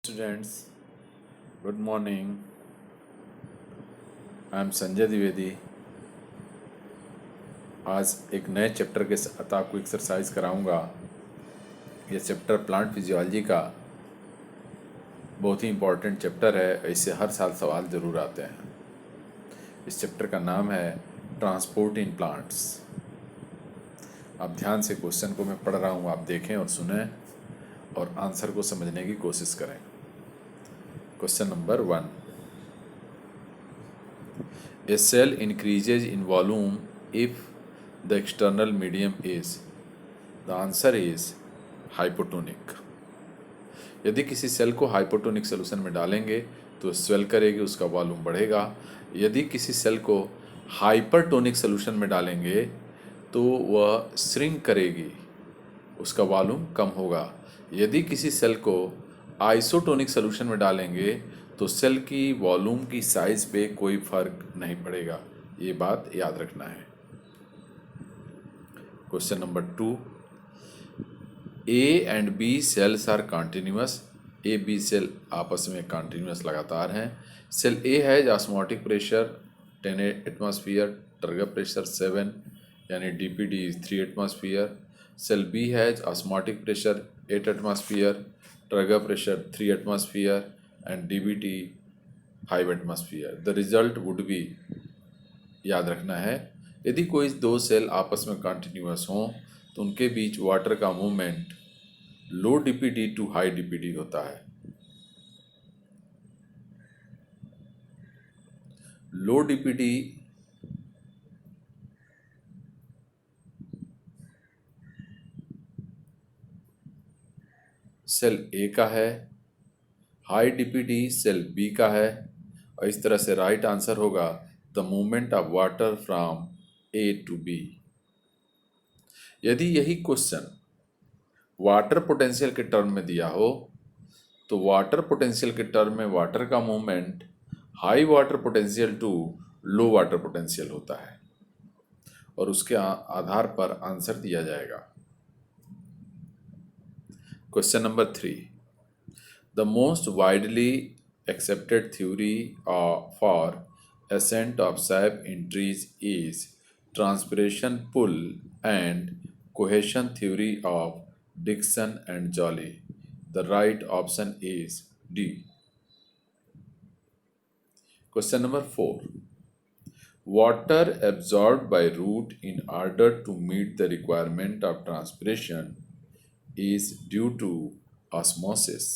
Students, good morning. I am Sanjay Dwivedi. आज एक नए चैप्टर के साथ आपको एक्सरसाइज कराऊंगा। ये चैप्टर प्लांट फिजियोलॉजी का बहुत ही इम्पोर्टेंट चैप्टर है। इससे हर साल सवाल ज़रूर आते हैं। इस चैप्टर का नाम है ट्रांसपोर्ट इन प्लांट्स। आप ध्यान से क्वेश्चन को मैं पढ़ रहा हूँ, आप देखें और सुनें और आंसर को समझने की कोशिश करें। Question number 1, A cell increases in volume if the external medium is. The answer is hypotonic. यदि किसी सेल को हाइपोटोनिक सोल्यूशन में डालेंगे तो स्वेल करेगी, उसका वॉल्यूम बढ़ेगा। यदि किसी सेल को हाइपरटोनिक सोल्यूशन में डालेंगे तो वह श्रिंक करेगी, उसका वॉल्यूम कम होगा। यदि किसी सेल को आइसोटोनिक सोल्यूशन में डालेंगे तो सेल की वॉल्यूम की साइज पे कोई फर्क नहीं पड़ेगा। ये बात याद रखना है। Question number 2, A and B cells are continuous. A B cell आपस में कंटिन्यूअस लगातार हैं। Cell A has osmotic pressure 10 atmosphere, turgor pressure 7 यानी DPD 3 atmosphere. Cell B has osmotic pressure 8 atmosphere, turgor pressure 3 atmosphere and DBT 5 atmosphere. The result would be, याद रखना है, यदि कोई दो सेल आपस में कंटिन्यूअस हों तो उनके बीच वाटर का movement low DPD to high DPD होता है। लो डीपीडी सेल ए का है, हाई डीपीडी सेल बी का है, और इस तरह से राइट आंसर होगा the movement of water from A to B. यदि यही क्वेश्चन वाटर पोटेंशियल के टर्म में दिया हो तो वाटर पोटेंशियल के टर्म में वाटर का movement high water potential to low water potential होता है और उसके आधार पर आंसर दिया जाएगा। Question number 3, the most widely accepted theory for ascent of sap in trees is transpiration pull and cohesion theory of Dixon and Joly. The right option is D. Question number 4, water absorbed by root in order to meet the requirement of transpiration is due to osmosis.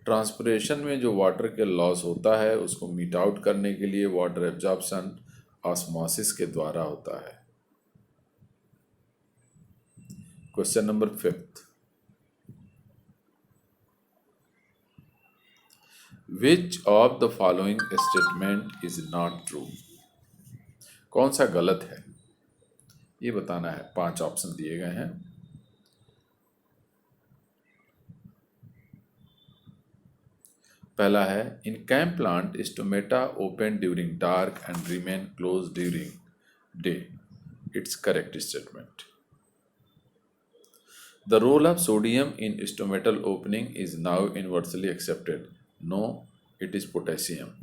Transpiration में जो water के loss होता है उसको meet out करने के लिए water absorption osmosis के द्वारा होता है। Question number 5, which of the following statement is not true. कौन सा गलत है ये बताना है। 5 ऑप्शन दिए गए हैं। पहला है, in CAM plant stomata open during dark and remain close during day. It's correct statement. The role of sodium in stomatal opening is now universally accepted. No, it is potassium.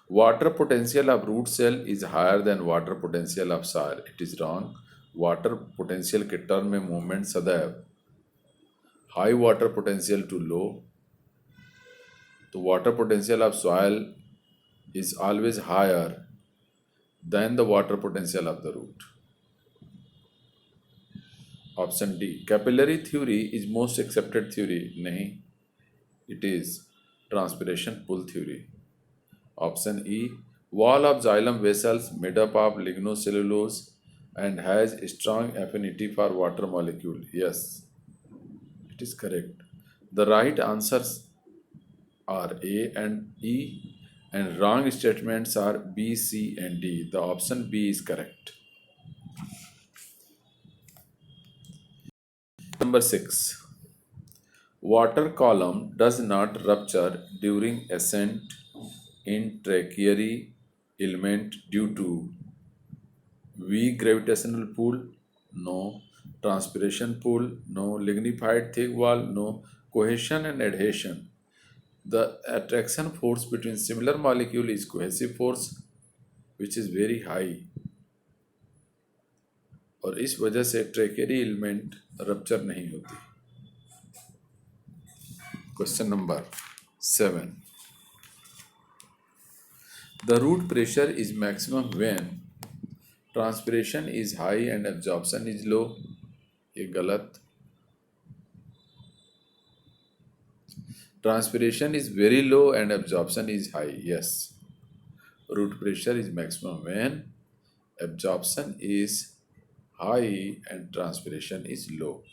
Water potential of root cell is higher than water potential of soil. It is wrong. Water potential के term में movement सदैव high water potential to लो, तो water potential of soil is always higher than the water potential of the root. Option D, capillary theory is most accepted theory. नहीं, it is transpiration pull theory. Option E, wall of xylem vessels made up of lignocellulose and has strong affinity for water molecule. Yes, it is correct. The right answers are A and E, and wrong statements are B, C, and D. The option B is correct. Number 6, water column does not rupture during ascent in tertiary element due to weak gravitational pull. No, transpiration pool, no lignified thick wall, no cohesion and adhesion. The attraction force between similar molecule is cohesive force which is very high, और इस वजह से tracheary element rupture नहीं होती। Question number 7, the root pressure is maximum when transpiration is high and absorption is low। ये गलत। Transpiration is very low and absorption is high, yes। root pressure is maximum when absorption is high and transpiration is low।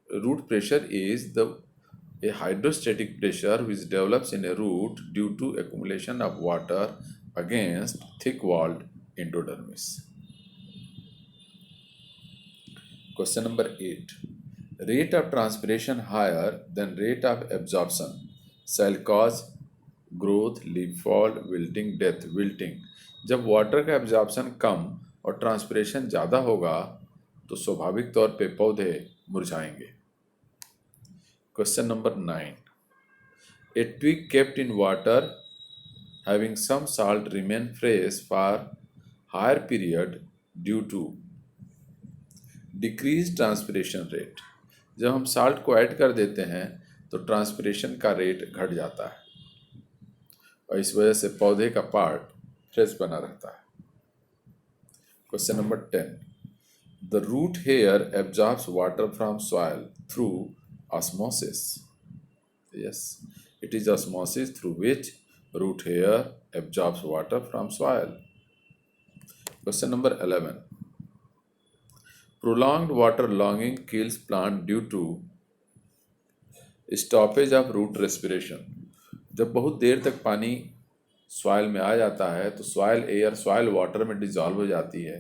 root pressure is a hydrostatic pressure which develops in a root due to accumulation of water against thick-walled endodermis। Question number 8, rate of transpiration higher than rate of absorption shall cause growth, leaf fall, wilting, death। wilting, जब water का absorption कम और transpiration ज़्यादा होगा तो स्वाभाविक तौर पे पौधे मुरझाएंगे। Question number 9, a twig kept in water having some salt remain fresh for higher period due to decreased transpiration rate। जब हम साल्ट को ऐड कर देते हैं तो ट्रांसपिरेशन का रेट घट जाता है और इस वजह से पौधे का पार्ट फ्रेश बना रहता है। Question number 10, the root hair absorbs water from soil through osmosis। yes, it is osmosis through which root hair absorbs water from soil। Question number 11, prolonged water logging kills plant due to stoppage of root respiration। जब बहुत देर तक पानी soil में आ जाता है तो soil air soil water में dissolve हो जाती है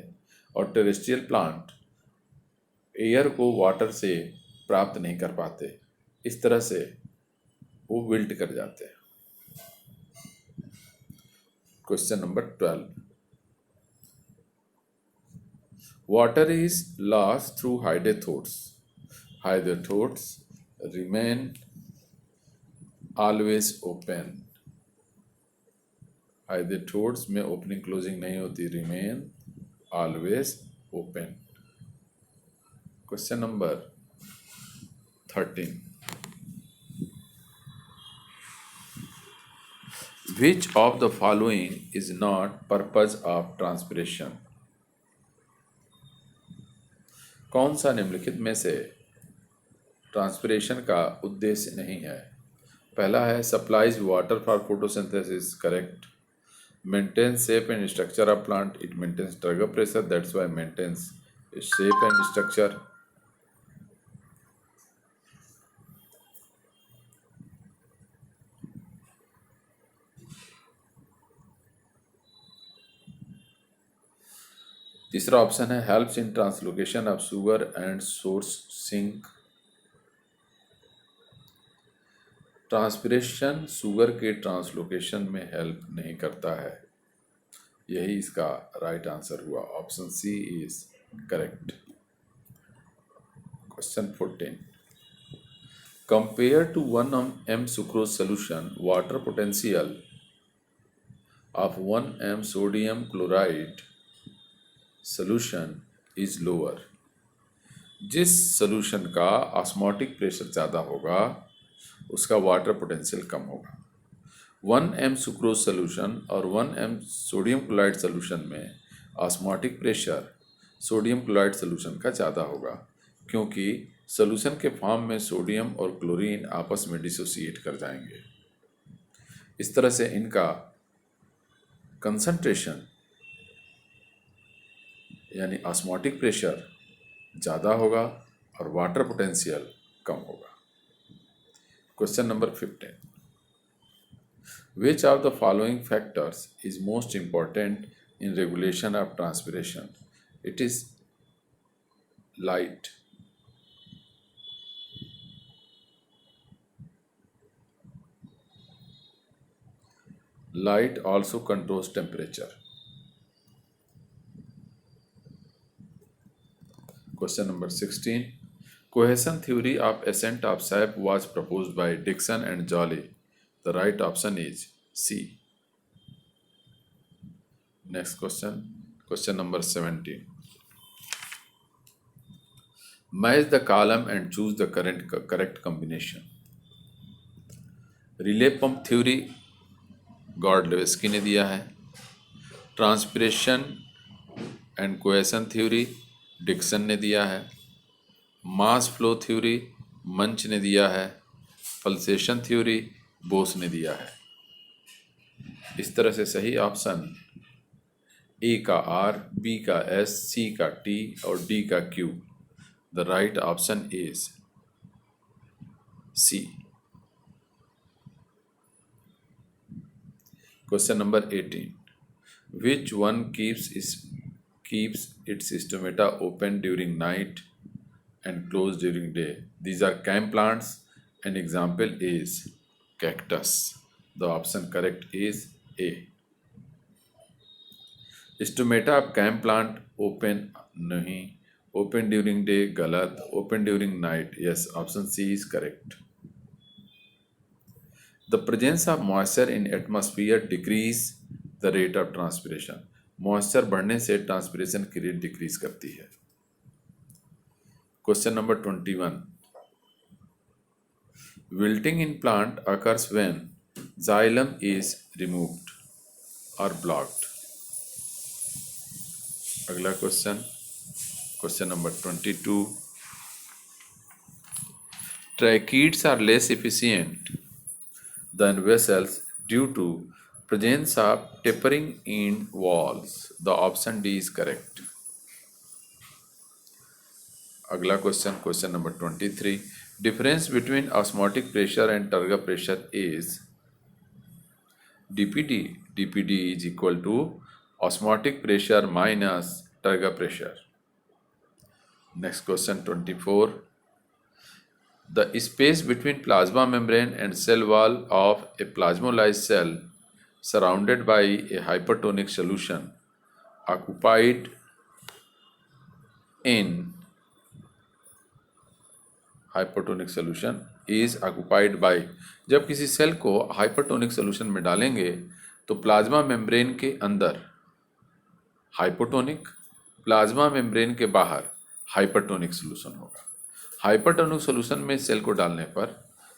और टेरेस्ट्रियल प्लांट एयर को वाटर से प्राप्त नहीं कर पाते, इस तरह से वो विल्ट कर जाते हैं। Question number 12, water is lost through hydathodes. Hydathodes remain always open. Hydathodes में ओपनिंग क्लोजिंग नहीं होती, remain always open. Question number 13, which of the following is not purpose of transpiration। कौन सा निम्नलिखित में से ट्रांसपिरेशन का उद्देश्य नहीं है। पहला है supplies water for photosynthesis, correct. Maintain shape and structure of plant, it maintains turgor pressure, that's why maintains shape and structure. तीसरा ऑप्शन है helps in translocation of sugar and source sink. Transpiration sugar के translocation में help नहीं करता है, यही इसका right answer हुआ, option C is correct. Question 14, compare to 1 m sucrose solution water potential of 1 m sodium chloride solution is lower. जिस solution का ऑस्मोटिक प्रेशर ज़्यादा होगा उसका वाटर पोटेंशियल कम होगा। 1 m सुक्रोज सोल्यूशन और 1 m सोडियम क्लोराइड सोल्यूशन में osmotic pressure sodium chloride solution का ज़्यादा होगा, क्योंकि सोल्यूशन के फॉर्म में सोडियम और क्लोरीन आपस में डिसोसिएट कर जाएंगे। इस तरह से इनका कंसंट्रेशन यानी ऑस्मोटिक प्रेशर ज़्यादा होगा और वाटर पोटेंशियल कम होगा। Question number 15, which of the following factors is most important in regulation of transpiration. It is light. Light also controls temperature. Question number 16. Cohesion theory of ascent of sap was proposed by Dickson and Joly. The right option is C. Next question. Question number 17. Match the column and choose the correct combination. Relay pump theory Godlewski ने दिया है। Transpiration and cohesion theory Dixon ने दिया है। Mass flow theory मंच ने दिया है। पल्सेशन थ्योरी बोस ने दिया है। इस तरह से सही ऑप्शन ए का आर, बी का एस, सी का टी और डी का Q. The right option is C. Question number 18. Which one keeps its stomata open during night and closed during day? These are cam plants. An example is cactus. The option correct is A. Stomata of cam plant open नहीं, open during day गलत, open during night yes, option C is correct. The presence of moisture in atmosphere decrease the rate of transpiration. Moisture बढ़ने से transpiration की rate decrease करती है। Question number 21. Wilting in plant occurs when xylem is removed or blocked. अगला question, question number 22. Tracheids are less efficient than vessels due to presence of tapering in walls. The option D is correct. अगला question, question number 23. Difference between osmotic pressure and turgor pressure is DPD. DPD is equal to osmotic pressure minus turgor pressure. Next question 24. The space between plasma membrane and cell wall of a plasmolyzed cell surrounded by a hypertonic solution occupied in hypertonic solution is occupied by. जब किसी cell को hypertonic solution में डालेंगे तो plasma membrane के अंदर hypotonic, plasma membrane के बाहर हाइपरटोनिक सोल्यूशन होगा। हाइपरटोनिक सोल्यूशन में सेल को डालने पर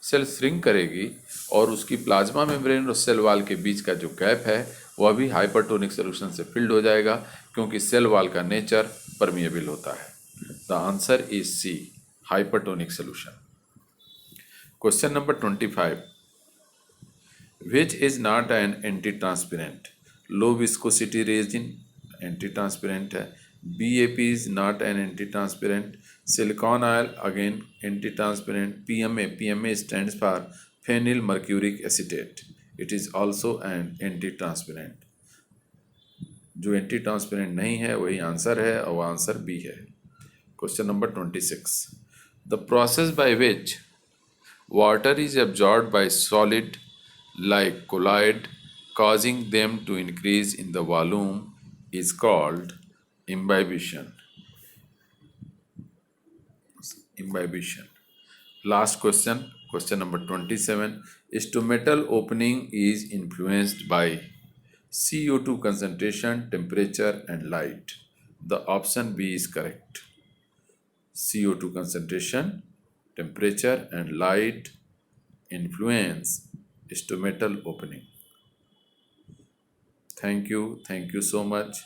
सेल श्रिंक करेगी और उसकी प्लाज्मा मेम्ब्रेन और सेल वॉल के बीच का जो गैप है वह भी हाइपरटोनिक सोल्यूशन से फिल्ड हो जाएगा, क्योंकि सेल वॉल का नेचर परमिएबल होता है। The answer is C, hypertonic solution. Question number 25. Which is not an antitranspirant? Low viscosity resin antitranspirant है। BAP is not an anti-transparent. Silicon oil again anti-transparent. PMA stands for phenyl mercuric acetate. It is also an anti-transparent. जो anti transparent नहीं है वही answer है और वह answer B है। Question number 26. The process by which water is absorbed by solid like colloid causing them to increase in the volume is called imbibition. Last question, question number 27. Stomatal opening is influenced by CO2 concentration, temperature and light. The option B is correct. CO2 concentration, temperature and light influence stomatal opening. Thank you so much.